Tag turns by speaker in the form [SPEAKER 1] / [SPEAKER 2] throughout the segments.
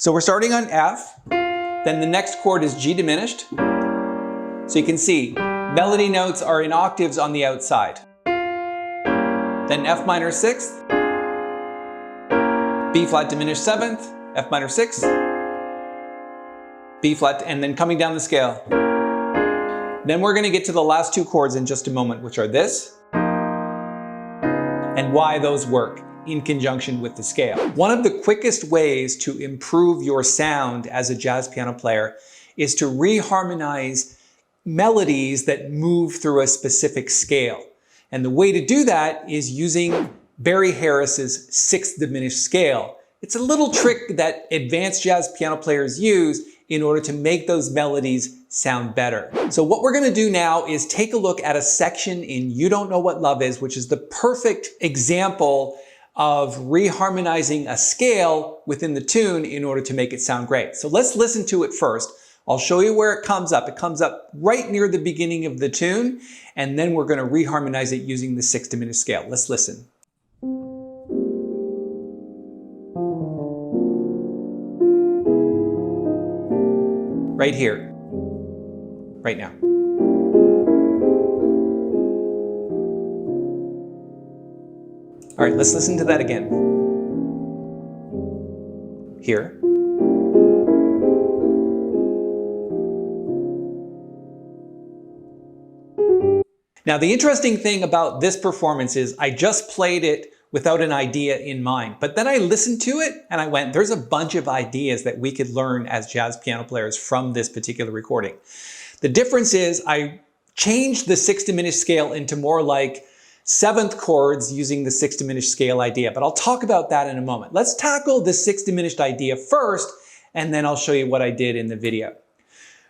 [SPEAKER 1] So we're starting on F, then the next chord is G diminished. So you can see melody notes are in octaves on the outside. Then F minor 6th, B flat diminished 7th, F minor 6th, B flat, and then coming down the scale. Then we're going to get to the last two chords in just a moment, which are this and why those work in conjunction with the scale. One of the quickest ways to improve your sound as a jazz piano player is to reharmonize melodies that move through a specific scale. And the way to do that is using Barry Harris's 6th Diminished scale. It's a little trick that advanced jazz piano players use in order to make those melodies sound better. So what we're gonna do now is take a look at a section in You Don't Know What Love Is, which is the perfect example of reharmonizing a scale within the tune in order to make it sound great. So let's listen to it first. I'll show you where it comes up. It comes up right near the beginning of the tune, and then we're gonna reharmonize it using the 6th diminished scale. Let's listen. Right here, right now. All right, let's listen to that again. Here. Now, the interesting thing about this performance is I just played it without an idea in mind, but then I listened to it and I went, there's a bunch of ideas that we could learn as jazz piano players from this particular recording. The difference is I changed the 6th diminished scale into more like 7th chords using the 6th diminished scale idea, but I'll talk about that in a moment. Let's tackle the 6th diminished idea first, and then I'll show you what I did in the video.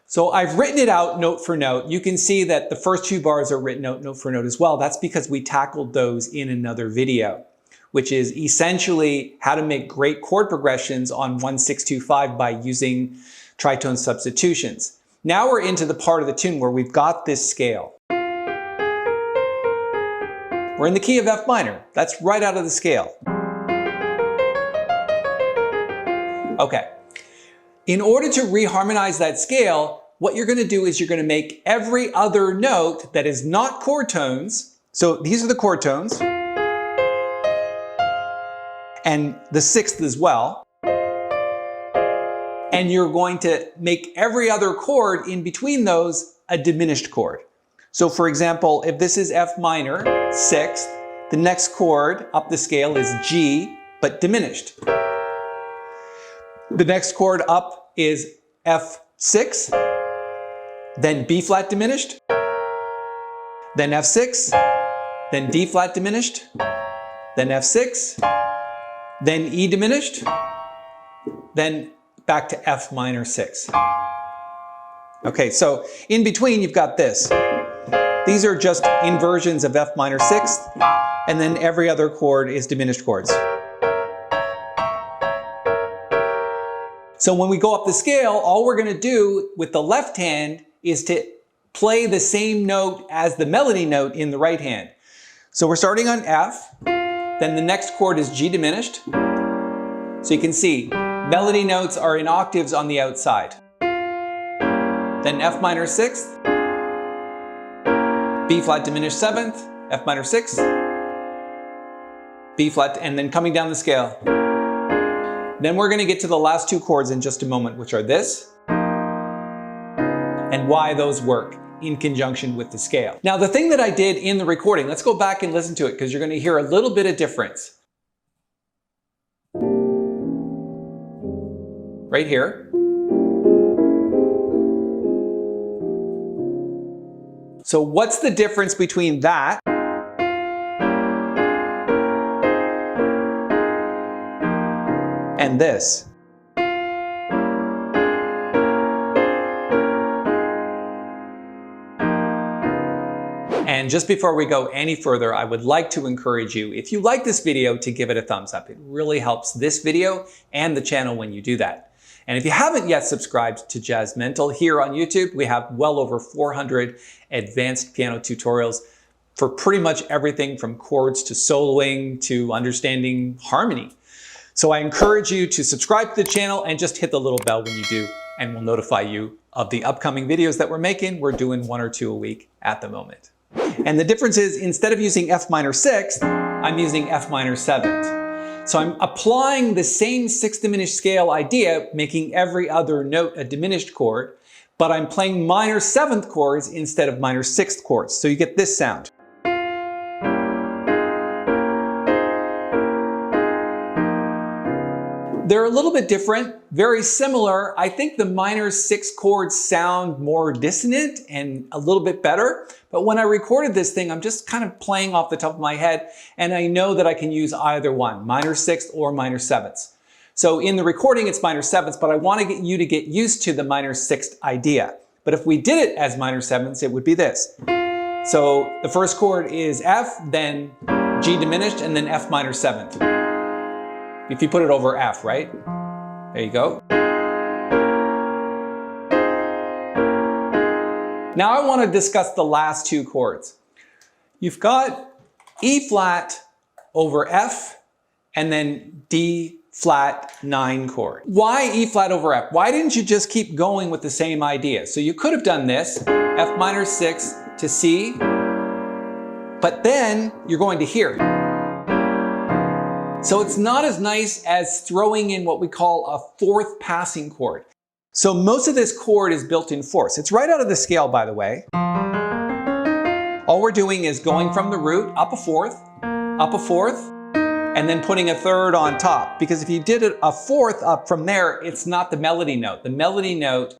[SPEAKER 1] So I've written it out note for note. You can see that the first two bars are written out note for note as well. That's because we tackled those in another video, which is essentially how to make great chord progressions on 1-6-2-5 by using tritone substitutions. Now we're into the part of the tune where we've got this scale. We're in the key of F minor. That's right out of the scale. Okay. In order to reharmonize that scale, what you're going to do is you're going to make every other note that is not chord tones. So these are the chord tones. And the 6th as well. And you're going to make every other chord in between those a diminished chord. So for example, if this is F minor, 6th, the next chord up the scale is G, but diminished. The next chord up is F6, then B flat diminished, then F6, then D flat diminished, then F6, then E diminished, then back to F minor 6. Okay, so in between you've got this. These are just inversions of F minor 6th, and then every other chord is diminished chords. So when we go up the scale, all we're going to do with the left hand is to play the same note as the melody note in the right hand. So we're starting on F, then the next chord is G diminished. So you can see melody notes are in octaves on the outside. Then F minor 6th, B flat diminished 7th, F minor 6th, B flat, and then coming down the scale. Then we're going to get to the last two chords in just a moment, which are this and why those work in conjunction with the scale. Now, the thing that I did in the recording, let's go back and listen to it because you're going to hear a little bit of difference. Right here. So what's the difference between that and this? And just before we go any further, I would like to encourage you, if you like this video, to give it a thumbs up. It really helps this video and the channel when you do that. And if you haven't yet subscribed to Jazzmentl here on YouTube, we have well over 400 advanced piano tutorials for pretty much everything from chords to soloing to understanding harmony. So I encourage you to subscribe to the channel and just hit the little bell when you do, and we'll notify you of the upcoming videos that we're making. We're doing 1 or 2 a week at the moment. And the difference is, instead of using F minor 6th, I'm using F minor 7th. So I'm applying the same 6th diminished scale idea, making every other note a diminished chord, but I'm playing minor 7th chords instead of minor 6th chords. So you get this sound. They're a little bit different, very similar. I think the minor 6 chords sound more dissonant and a little bit better. But when I recorded this thing, I'm just kind of playing off the top of my head, and I know that I can use either one, minor 6th or minor 7th. So in the recording, it's minor 7th, but I want to get you to get used to the minor 6th idea. But if we did it as minor 7th, it would be this. So the first chord is F, then G diminished, and then F minor 7th. If you put it over F, right? There you go. Now I want to discuss the last 2 chords. You've got E flat over F and then D flat 9 chord. Why E flat over F? Why didn't you just keep going with the same idea? So you could have done this, F minor 6 to C, but then you're going to here. So it's not as nice as throwing in what we call a 4th passing chord. So most of this chord is built in 4ths. It's right out of the scale, by the way. All we're doing is going from the root, up a 4th, and then putting a 3rd on top. Because if you did it a 4th up from there, it's not the melody note. The melody note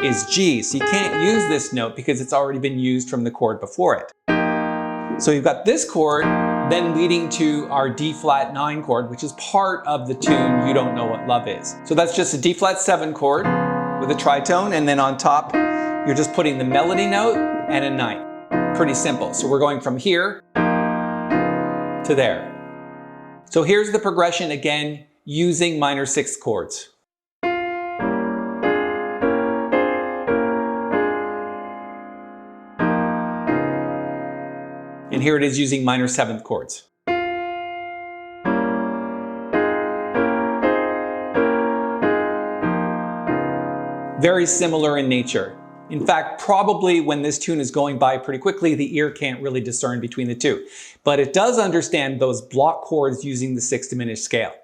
[SPEAKER 1] is G, so you can't use this note because it's already been used from the chord before it. So you've got this chord, then leading to our D flat 9 chord, which is part of the tune You Don't Know What Love Is. So that's just a D flat 7 chord with a tritone, and then on top, you're just putting the melody note and a 9. Pretty simple. So we're going from here to there. So here's the progression again, using minor 6th chords. And here it is using minor 7th chords. Very similar in nature. In fact, probably when this tune is going by pretty quickly, the ear can't really discern between the two. But it does understand those block chords using the 6th diminished scale.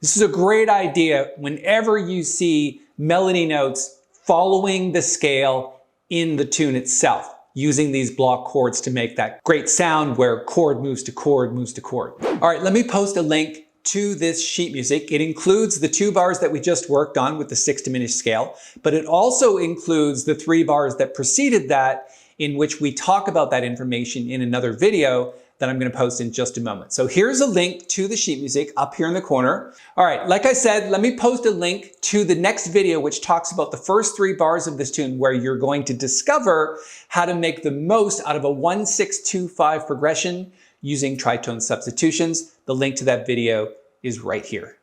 [SPEAKER 1] This is a great idea whenever you see melody notes following the scale in the tune itself, using these block chords to make that great sound where chord moves to chord moves to chord. All right, let me post a link to this sheet music. It includes the 2 bars that we just worked on with the 6th diminished scale, but it also includes the 3 bars that preceded that, in which we talk about that information in another video that I'm going to post in just a moment. So here's a link to the sheet music up here in the corner. All right, like I said, let me post a link to the next video which talks about the first 3 bars of this tune, where you're going to discover how to make the most out of a 1-6-2-5 progression using tritone substitutions. The link to that video is right here.